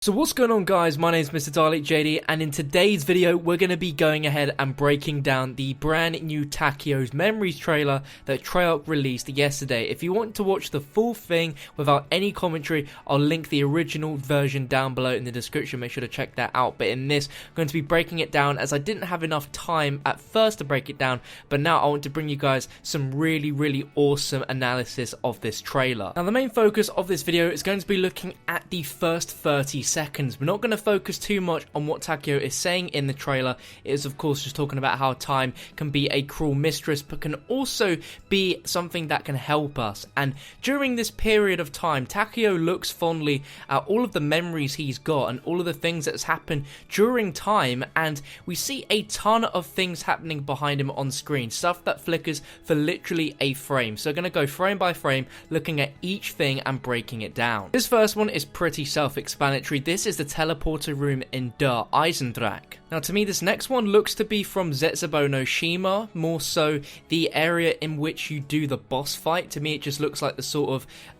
So what's going on, guys? My name is Mr. Dalek JD, and in today's video we're going to be going ahead and breaking down the brand new Takeo's Memories trailer that Treyarch released yesterday. If you want to watch the full thing without any commentary, I'll link the original version down below in the description. Make sure to check that out. But in this, I'm going to be breaking it down as I didn't have enough time at first to break it down, but now I want to bring you guys some really awesome analysis of this trailer. Now the main focus of this video is going to be looking at the first 30 seconds. We're not going to focus too much on what Takeo is saying in the trailer. It is of course just talking about how time can be a cruel mistress, but can also be something that can help us. And during this period of time, Takeo looks fondly at all of the memories he's got and all of the things that's happened during time, and we see a ton of things happening behind him on screen, stuff that flickers for literally a frame. So I'm going to go frame by frame, looking at each thing and breaking it down. This first one is pretty self-explanatory. This is the teleporter room in Der Eisendrache. Now to me this next one looks to be from Zetsubou no Shima, more so the area in which you do the boss fight. To me it just looks like the sort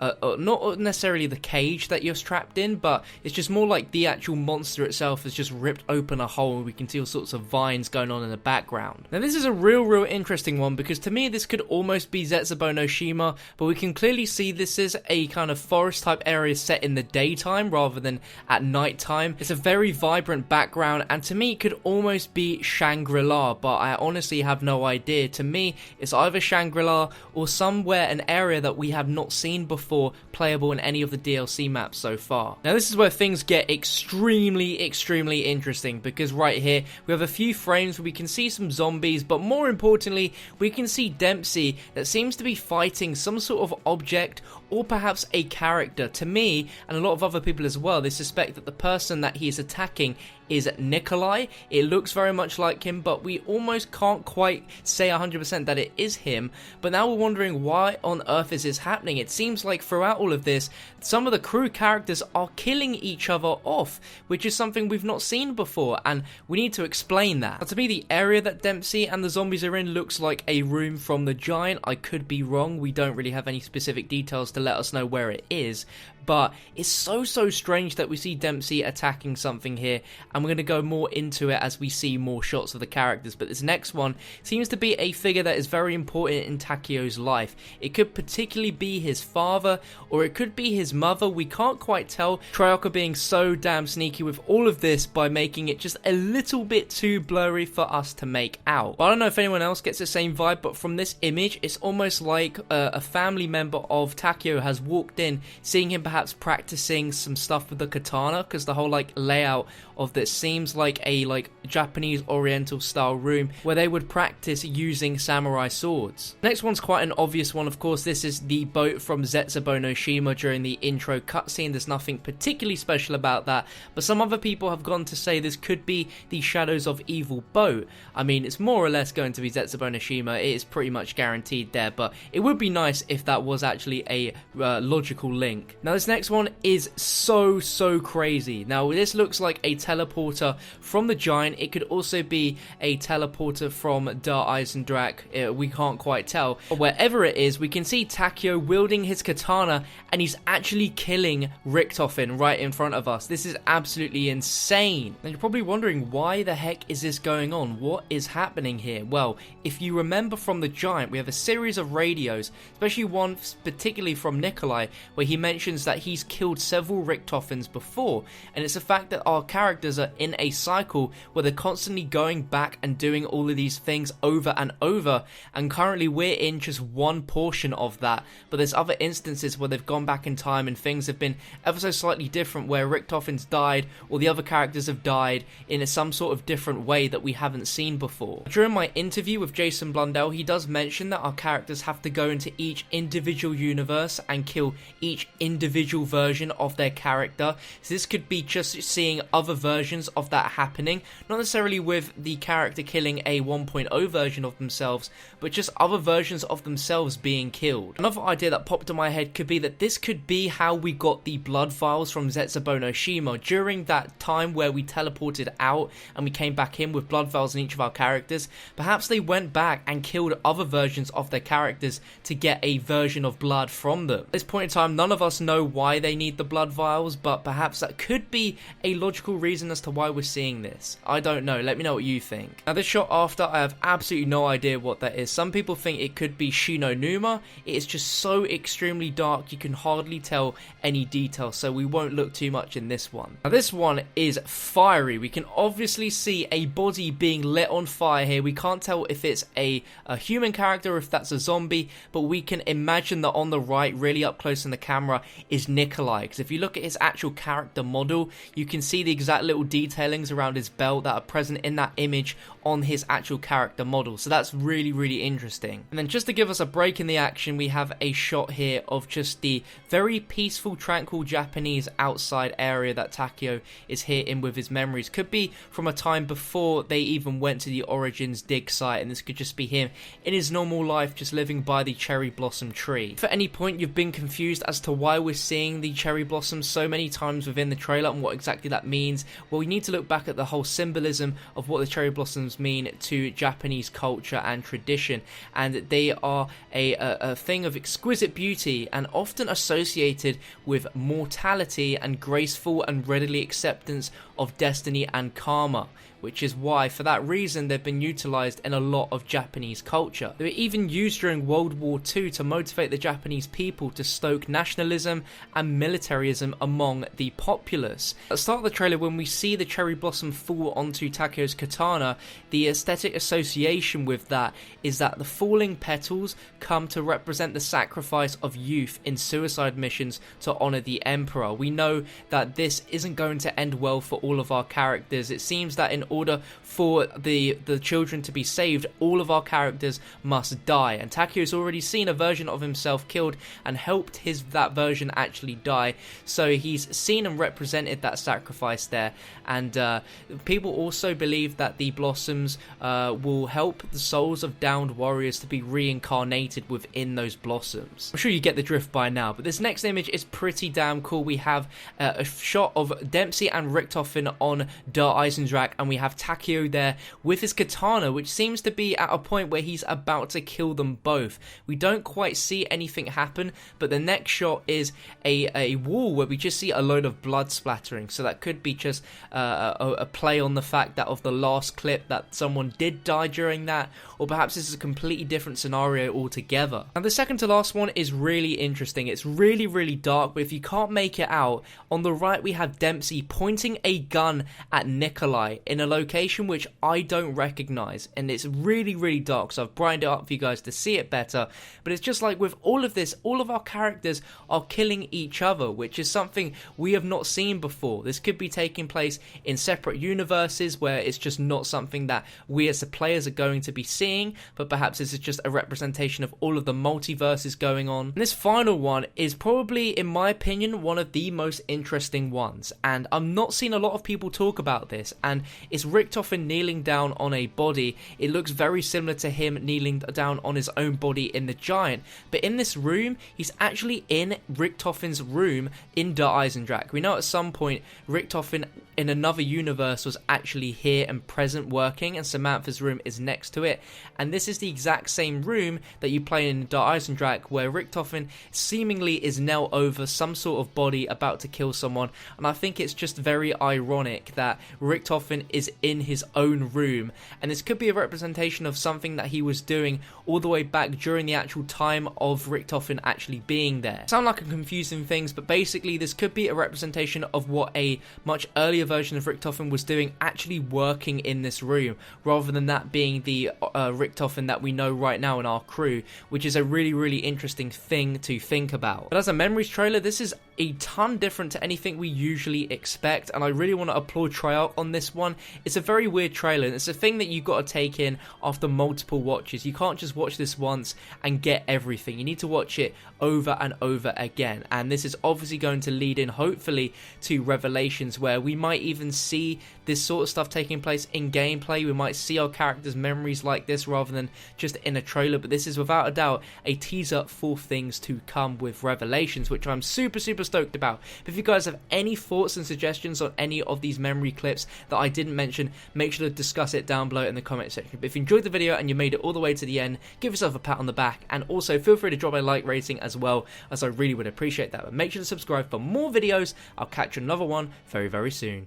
of, not necessarily the cage that you're strapped in, but it's just more like the actual monster itself has just ripped open a hole and we can see all sorts of vines going on in the background. Now this is a real interesting one, because to me this could almost be Zetsubou no Shima, but we can clearly see this is a kind of forest type area set in the daytime rather than at night time. It's a very vibrant background, and to me it could almost be Shangri-La, but I honestly have no idea. To me it's either Shangri-La or somewhere, an area that we have not seen before playable in any of the DLC maps so far. Now this is where things get extremely interesting, because right here we have a few frames where we can see some zombies, but more importantly we can see Dempsey that seems to be fighting some sort of object or perhaps a character. To me, and a lot of other people as well, they suspect that the person that he is attacking is Nikolai. It looks very much like him, but we almost can't quite say 100% that it is him. But now we're wondering, why on earth is this happening? It seems like throughout all of this, some of the crew characters are killing each other off, which is something we've not seen before, and we need to explain that. Now, to me, the area that Dempsey and the zombies are in looks like a room from the Giant. I could be wrong. We don't really have any specific details to let us know where it is, but it's so strange that we see Dempsey attacking something here, and we're going to go more into it as we see more shots of the characters. But this next one seems to be a figure that is very important in Takeo's life. It could particularly be his father, or it could be his mother. We can't quite tell. Treyarch are being so damn sneaky with all of this by making it just a little bit too blurry for us to make out. But I don't know if anyone else gets the same vibe, but from this image it's almost like a family member of Takeo has walked in, seeing him perhaps practicing some stuff with the katana, because the whole layout of this seems like a Japanese oriental style room where they would practice using samurai swords. Next one's quite an obvious one, of course. This is the boat from Zetsubou no Shima during the intro cutscene. There's nothing particularly special about that, but some other people have gone to say this could be the Shadows of Evil boat. I mean, it's more or less going to be Zetsubou no Shima. It is pretty much guaranteed there, but it would be nice if that was actually a logical link. Now this next one is so crazy. Now this looks like a teleporter from the Giant. It could also be a teleporter from Der Eisendrache. We can't quite tell. But wherever it is, we can see Takeo wielding his katana, and he's actually killing Richtofen right in front of us. This is absolutely insane. And you're probably wondering, why the heck is this going on? What is happening here? Well, if you remember from the Giant, we have a series of radios, especially one particularly from Nikolai, where he mentions that he's killed several Richtofens before, and it's the fact that our characters are in a cycle where they're constantly going back and doing all of these things over and over, and currently we're in just one portion of that. But there's other instances where they've gone back in time and things have been ever so slightly different, where Richtofen's died or the other characters have died in some sort of different way that we haven't seen before. During my interview with Jason Blundell, he does mention that our characters have to go into each individual universe and kill each individual version of their character. So this could be just seeing other versions of that happening, not necessarily with the character killing a 1.0 version of themselves, but just other versions of themselves being killed. Another idea that popped in my head could be that this could be how we got the blood vials from Zetsubou no Shima during that time where we teleported out and we came back in with blood vials in each of our characters. Perhaps they went back and killed other versions of their characters to get a version of blood from them. At this point in time, none of us know why they need the blood vials, but perhaps that could be a logical reason as to why we're seeing this. I don't know. Let me know what you think. Now, this shot after, I have absolutely no idea what that is. Some people think it could be Shinonuma. It is just so extremely dark, you can hardly tell any detail, so we won't look too much in this one. Now, this one is fiery. We can obviously see a body being lit on fire here. We can't tell if it's a human character or if that's a zombie, but we can imagine that on the right, really up close in the camera, is Nikolai, because if you look at his actual character model, you can see the exact little detailings around his belt that are present in that image on his actual character model. So that's really, really interesting. And then just to give us a break in the action, we have a shot here of just the very peaceful, tranquil Japanese outside area that Takeo is here in with his memories. Could be from a time before they even went to the Origins dig site, and this could just be him in his normal life, just living by the cherry blossom tree. If at any point you've been confused as to why we're seeing the cherry blossom so many times within the trailer and what exactly that means, well, we need to look back at the whole symbolism of what the cherry blossoms mean to Japanese culture and tradition, and they are a thing of exquisite beauty and often associated with mortality and graceful and readily acceptance of destiny and karma, which is why, for that reason, they've been utilised in a lot of Japanese culture. They were even used during World War II to motivate the Japanese people to stoke nationalism and militarism among the populace. At the start of the trailer, when we see the cherry blossom fall onto Takeo's katana, the aesthetic association with that is that the falling petals come to represent the sacrifice of youth in suicide missions to honour the Emperor. We know that this isn't going to end well for all of our characters. It seems that in order for the children to be saved, all of our characters must die, and Takeo's already seen a version of himself killed and helped that version actually die, so he's seen and represented that sacrifice there. And people also believe that the blossoms will help the souls of downed warriors to be reincarnated within those blossoms. I'm sure you get the drift by now, but this next image is pretty damn cool. We have a shot of Dempsey and Richtofen on Der Eisendrache, and we have Takeo there with his katana, which seems to be at a point where he's about to kill them both. We don't quite see anything happen, but the next shot is a wall where we just see a load of blood splattering, so that could be just a play on the fact that of the last clip that someone did die during that, or perhaps this is a completely different scenario altogether. Now, the second to last one is really interesting. It's really, really dark, but if you can't make it out, on the right we have Dempsey pointing a gun at Nikolai in a location which I don't recognize, and it's really, really dark, so I've brightened it up for you guys to see it better. But it's just like with all of this, all of our characters are killing each other, which is something we have not seen before. This could be taking place in separate universes where it's just not something that we as the players are going to be seeing, but perhaps this is just a representation of all of the multiverses going on. And this final one is probably, in my opinion, one of the most interesting ones, and I'm not seeing a lot of people talk about this, and it's Richtofen kneeling down on a body. It looks very similar to him kneeling down on his own body in the Giant, but in this room, he's actually in Richtofen's room in Der Eisendrache. We know at some point Richtofen in another universe was actually here and present working, and Samantha's room is next to it, and this is the exact same room that you play in Der Eisendrache, where Richtofen seemingly is knelt over some sort of body about to kill someone. And I think it's just very ironic that Richtofen is in his own room, and this could be a representation of something that he was doing all the way back during the actual time of Richtofen actually being there. Sound like I'm confusing things, but basically this could be a representation of what a much earlier version of Richtofen was doing, actually working in this room, rather than that being the Richtofen that we know right now in our crew, which is a really, really interesting thing to think about. But as a Memories trailer, this is a ton different to anything we usually expect, and I really want to applaud Treyarch on this one. It's a very weird trailer, and it's a thing that you've got to take in after multiple watches. You can't just watch this once and get everything. You need to watch it over and over again, and this is obviously going to lead in, hopefully, to Revelations, where we might even see this sort of stuff taking place in gameplay. We might see our characters' memories like this rather than just in a trailer, but this is without a doubt a teaser for things to come with Revelations, which I'm super, super stoked about. But if you guys have any thoughts and suggestions on any of these memory clips that I didn't mention, make sure to discuss it down below in the comment section. But if you enjoyed the video and you made it all the way to the end, give yourself a pat on the back, and also feel free to drop a like rating as well, as I really would appreciate that. But make sure to subscribe for more videos. I'll catch you in another one very, very soon.